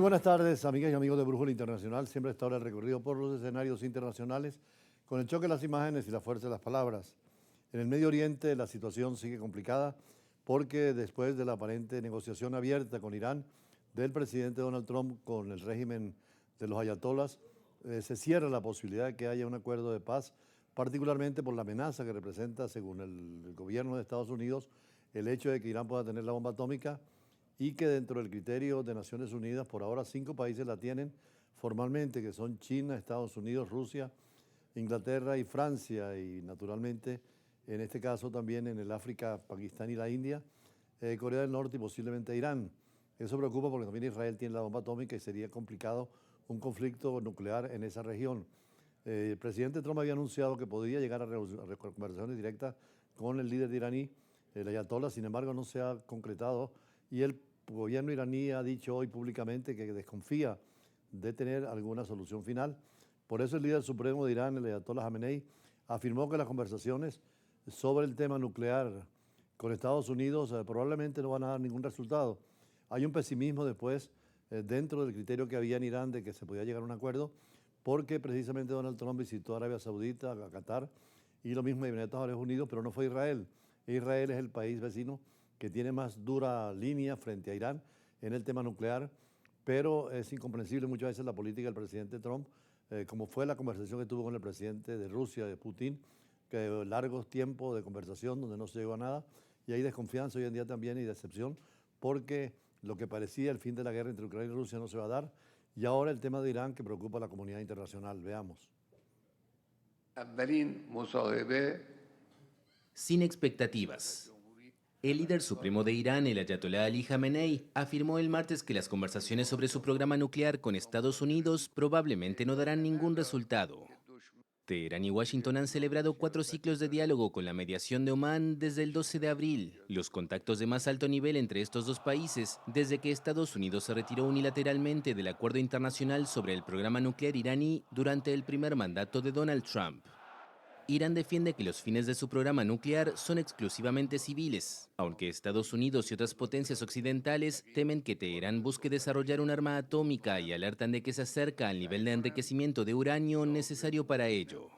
buenas tardes, amigas y amigos de Brújula Internacional. Siempre está ahora el recorrido por los escenarios internacionales con el choque de las imágenes y la fuerza de las palabras. En el Medio Oriente la situación sigue complicada porque después de la aparente negociación abierta con Irán del presidente Donald Trump con el régimen de los ayatolás, se cierra la posibilidad de que haya un acuerdo de paz, particularmente por la amenaza que representa, según el gobierno de Estados Unidos, el hecho de que Irán pueda tener la bomba atómica y que dentro del criterio de Naciones Unidas, por ahora 5 países la tienen formalmente, que son China, Estados Unidos, Rusia, Inglaterra y Francia, y naturalmente en este caso también en el África, Pakistán y la India, Corea del Norte y posiblemente Irán. Eso preocupa porque también Israel tiene la bomba atómica y sería complicado un conflicto nuclear en esa región. El presidente Trump había anunciado que podría llegar a conversaciones directas con el líder iraní, el ayatollah, sin embargo no se ha concretado y el gobierno iraní ha dicho hoy públicamente que desconfía de tener alguna solución final. Por eso el líder supremo de Irán, el ayatollah Jamenei, afirmó que las conversaciones sobre el tema nuclear con Estados Unidos probablemente no van a dar ningún resultado. Hay un pesimismo después dentro del criterio que había en Irán de que se podía llegar a un acuerdo porque precisamente Donald Trump visitó a Arabia Saudita, a Qatar y lo mismo Emiratos Árabes Unidos, pero no fue Israel. Israel es el país vecino que tiene más dura línea frente a Irán en el tema nuclear, pero es incomprensible muchas veces la política del presidente Trump, como fue la conversación que tuvo con el presidente de Rusia, de Putin, que largos tiempos de conversación donde no se llegó a nada, y hay desconfianza hoy en día también y decepción, porque lo que parecía el fin de la guerra entre Ucrania y Rusia no se va a dar, y ahora el tema de Irán que preocupa a la comunidad internacional. Veamos. Sin expectativas. El líder supremo de Irán, el ayatolá Ali Jamenei, afirmó el martes que las conversaciones sobre su programa nuclear con Estados Unidos probablemente no darán ningún resultado. Teherán y Washington han celebrado 4 ciclos de diálogo con la mediación de Omán desde el 12 de abril, los contactos de más alto nivel entre estos dos países desde que Estados Unidos se retiró unilateralmente del acuerdo internacional sobre el programa nuclear iraní durante el primer mandato de Donald Trump. Irán defiende que los fines de su programa nuclear son exclusivamente civiles, aunque Estados Unidos y otras potencias occidentales temen que Teherán busque desarrollar un arma atómica y alertan de que se acerca al nivel de enriquecimiento de uranio necesario para ello.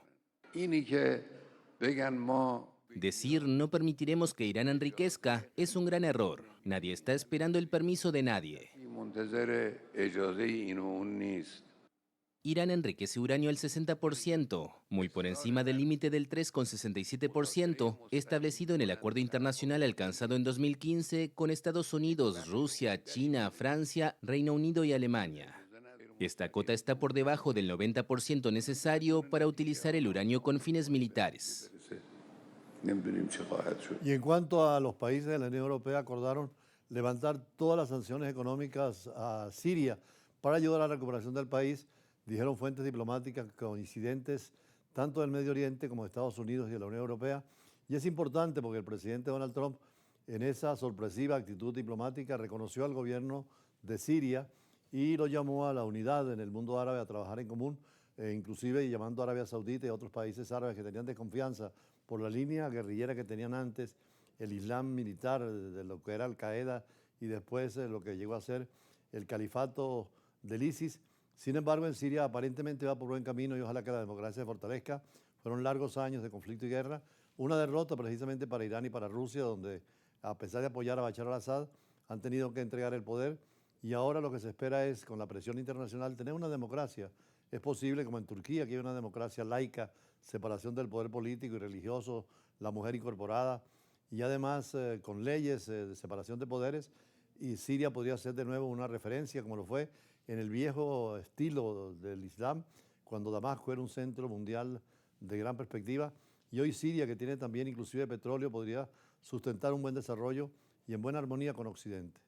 Decir no permitiremos que Irán enriquezca es un gran error. Nadie está esperando el permiso de nadie. Irán enriquece uranio al 60%, muy por encima del límite del 3,67% establecido en el acuerdo internacional alcanzado en 2015 con Estados Unidos, Rusia, China, Francia, Reino Unido y Alemania. Esta cota está por debajo del 90% necesario para utilizar el uranio con fines militares. Y en cuanto a los países de la Unión Europea, acordaron levantar todas las sanciones económicas a Siria para ayudar a la recuperación del país, dijeron fuentes diplomáticas coincidentes tanto del Medio Oriente como de Estados Unidos y de la Unión Europea. Y es importante porque el presidente Donald Trump, en esa sorpresiva actitud diplomática, reconoció al gobierno de Siria y lo llamó a la unidad en el mundo árabe a trabajar en común, inclusive llamando a Arabia Saudita y a otros países árabes que tenían desconfianza por la línea guerrillera que tenían antes, el Islam militar de lo que era Al-Qaeda y después lo que llegó a ser el califato del ISIS. Sin embargo, en Siria aparentemente va por buen camino y ojalá que la democracia se fortalezca. Fueron largos años de conflicto y guerra, una derrota precisamente para Irán y para Rusia, donde a pesar de apoyar a Bashar al-Assad, han tenido que entregar el poder y ahora lo que se espera es, con la presión internacional, tener una democracia. Es posible, como en Turquía, que hay una democracia laica, separación del poder político y religioso, la mujer incorporada, y además con leyes de separación de poderes, y Siria podría ser de nuevo una referencia, como lo fue en el viejo estilo del Islam, cuando Damasco era un centro mundial de gran perspectiva, y hoy Siria, que tiene también inclusive petróleo, podría sustentar un buen desarrollo y en buena armonía con Occidente.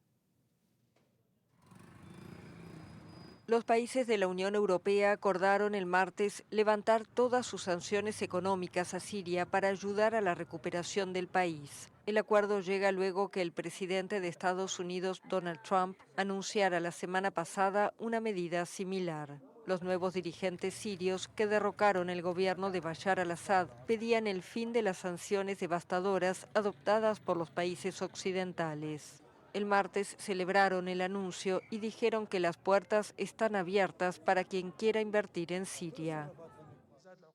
Los países de la Unión Europea acordaron el martes levantar todas sus sanciones económicas a Siria para ayudar a la recuperación del país. El acuerdo llega luego que el presidente de Estados Unidos, Donald Trump, anunciara la semana pasada una medida similar. Los nuevos dirigentes sirios que derrocaron el gobierno de Bashar al-Assad pedían el fin de las sanciones devastadoras adoptadas por los países occidentales. El martes celebraron el anuncio y dijeron que las puertas están abiertas para quien quiera invertir en Siria.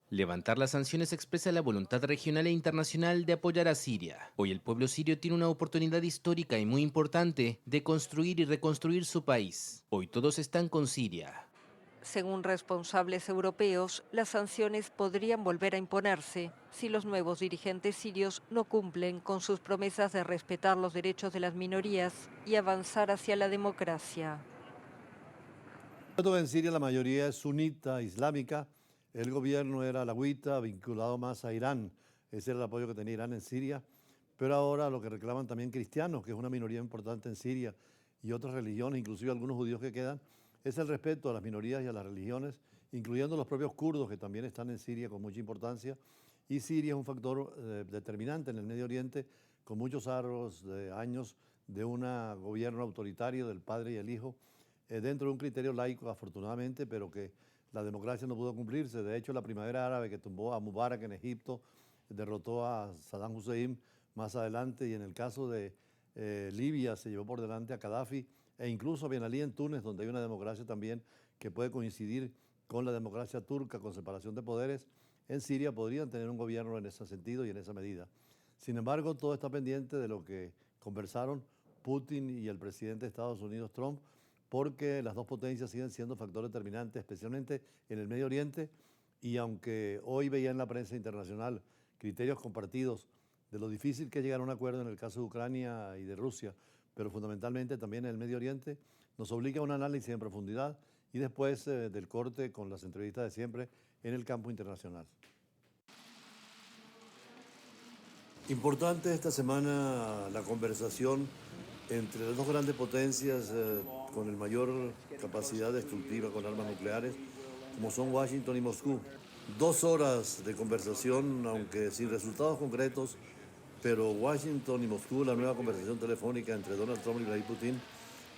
Levantar las sanciones expresa la voluntad regional e internacional de apoyar a Siria. Hoy el pueblo sirio tiene una oportunidad histórica y muy importante de construir y reconstruir su país. Hoy todos están con Siria. Según responsables europeos, las sanciones podrían volver a imponerse si los nuevos dirigentes sirios no cumplen con sus promesas de respetar los derechos de las minorías y avanzar hacia la democracia. En Siria la mayoría es sunita, islámica. El gobierno era alawita, vinculado más a Irán. Ese era el apoyo que tenía Irán en Siria. Pero ahora lo que reclaman también cristianos, que es una minoría importante en Siria, y otras religiones, inclusive algunos judíos que quedan, es el respeto a las minorías y a las religiones, incluyendo los propios kurdos que también están en Siria con mucha importancia. Y Siria es un factor determinante en el Medio Oriente, con muchos años de un gobierno autoritario del padre y el hijo, dentro de un criterio laico, afortunadamente, pero que la democracia no pudo cumplirse. De hecho, la primavera árabe que tumbó a Mubarak en Egipto, derrotó a Saddam Hussein más adelante, y en el caso de Libia se llevó por delante a Gaddafi, e incluso a Ben Ali en Túnez, donde hay una democracia también que puede coincidir con la democracia turca, con separación de poderes. En Siria podrían tener un gobierno en ese sentido y en esa medida. Sin embargo, todo está pendiente de lo que conversaron Putin y el presidente de Estados Unidos, Trump, porque las dos potencias siguen siendo factores determinantes, especialmente en el Medio Oriente, y aunque hoy veía en la prensa internacional criterios compartidos de lo difícil que es llegar a un acuerdo en el caso de Ucrania y de Rusia, pero fundamentalmente también en el Medio Oriente, nos obliga a un análisis en profundidad y después del corte con las entrevistas de siempre en el campo internacional. Importante esta semana la conversación entre las dos grandes potencias con el mayor capacidad destructiva con armas nucleares, como son Washington y Moscú. 2 horas de conversación, aunque sin resultados concretos, pero Washington y Moscú, la nueva conversación telefónica entre Donald Trump y Vladimir Putin,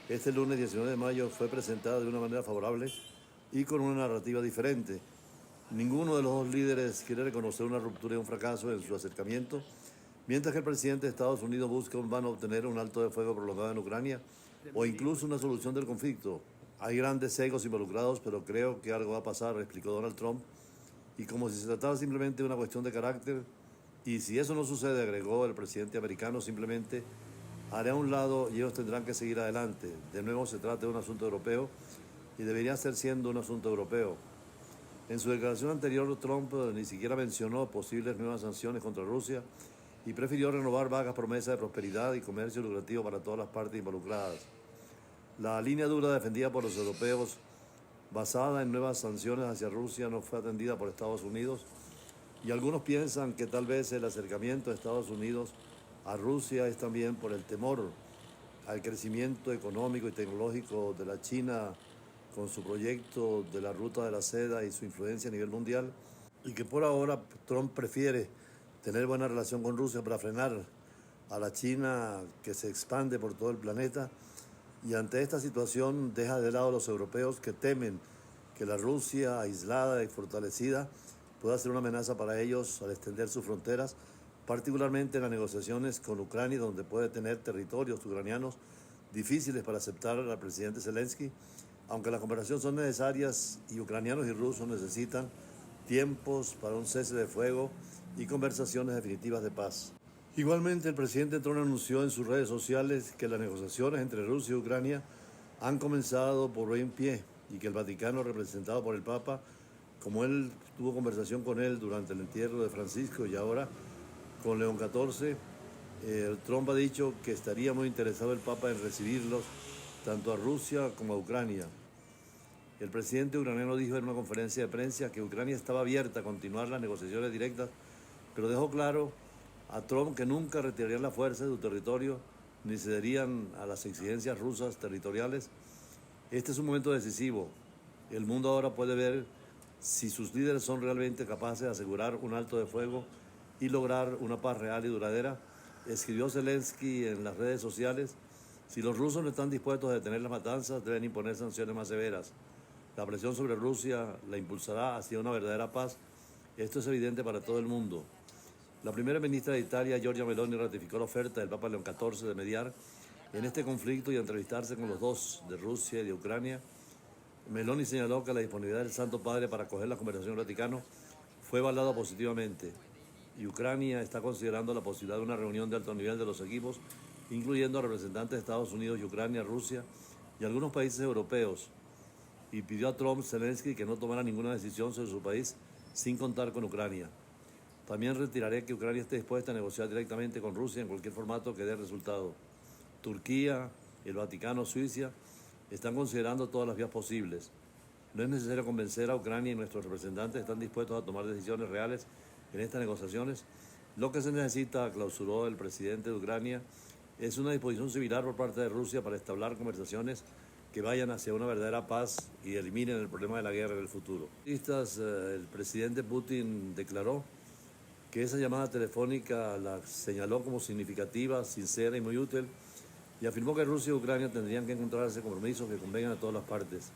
este lunes 19 de mayo fue presentada de una manera favorable y con una narrativa diferente. Ninguno de los dos líderes quiere reconocer una ruptura y un fracaso en su acercamiento, mientras que el presidente de Estados Unidos busca en vano obtener un alto de fuego prolongado en Ucrania o incluso una solución del conflicto. Hay grandes egos involucrados, pero creo que algo va a pasar, explicó Donald Trump, y como si se tratara simplemente de una cuestión de carácter, y si eso no sucede, agregó el presidente americano, simplemente haré a un lado y ellos tendrán que seguir adelante. De nuevo se trata de un asunto europeo y debería ser siendo un asunto europeo. En su declaración anterior, Trump ni siquiera mencionó posibles nuevas sanciones contra Rusia y prefirió renovar vagas promesas de prosperidad y comercio lucrativo para todas las partes involucradas. La línea dura defendida por los europeos, basada en nuevas sanciones hacia Rusia, no fue atendida por Estados Unidos, y algunos piensan que tal vez el acercamiento de Estados Unidos a Rusia es también por el temor al crecimiento económico y tecnológico de la China con su proyecto de la ruta de la seda y su influencia a nivel mundial, y que por ahora Trump prefiere tener buena relación con Rusia para frenar a la China que se expande por todo el planeta, y ante esta situación deja de lado a los europeos que temen que la Rusia aislada y fortalecida pueda ser una amenaza para ellos al extender sus fronteras, particularmente en las negociaciones con Ucrania, donde puede tener territorios ucranianos difíciles para aceptar al presidente Zelensky, aunque las conversaciones son necesarias y ucranianos y rusos necesitan tiempos para un cese de fuego y conversaciones definitivas de paz. Igualmente, el presidente Trump anunció en sus redes sociales que las negociaciones entre Rusia y Ucrania han comenzado por buen pie y que el Vaticano, representado por el Papa, como él tuvo conversación con él durante el entierro de Francisco y ahora con León XIV, Trump ha dicho que estaría muy interesado el Papa en recibirlos tanto a Rusia como a Ucrania. El presidente ucraniano dijo en una conferencia de prensa que Ucrania estaba abierta a continuar las negociaciones directas, pero dejó claro a Trump que nunca retirarían la fuerza de su territorio ni cederían a las exigencias rusas territoriales. Este es un momento decisivo. El mundo ahora puede ver si sus líderes son realmente capaces de asegurar un alto de fuego y lograr una paz real y duradera. Escribió Zelensky en las redes sociales: si los rusos no están dispuestos a detener las matanzas, deben imponer sanciones más severas. La presión sobre Rusia la impulsará hacia una verdadera paz. Esto es evidente para todo el mundo. La primera ministra de Italia, Giorgia Meloni, ratificó la oferta del Papa León XIV de mediar en este conflicto y a entrevistarse con los dos, de Rusia y de Ucrania, Meloni señaló que la disponibilidad del Santo Padre para acoger la conversación del Vaticano fue evaluada positivamente y Ucrania está considerando la posibilidad de una reunión de alto nivel de los equipos, incluyendo a representantes de Estados Unidos y Ucrania, Rusia y algunos países europeos, y pidió a Trump Zelensky que no tomara ninguna decisión sobre su país sin contar con Ucrania. También retiraré que Ucrania esté dispuesta a negociar directamente con Rusia en cualquier formato que dé resultado. Turquía, el Vaticano, Suiza están considerando todas las vías posibles. No es necesario convencer a Ucrania y nuestros representantes están dispuestos a tomar decisiones reales en estas negociaciones. Lo que se necesita, clausuró el presidente de Ucrania, es una disposición similar por parte de Rusia para establecer conversaciones que vayan hacia una verdadera paz y eliminen el problema de la guerra en el futuro. El presidente Putin declaró que esa llamada telefónica la señaló como significativa, sincera y muy útil, y afirmó que Rusia y Ucrania tendrían que encontrarse compromisos que convengan a todas las partes.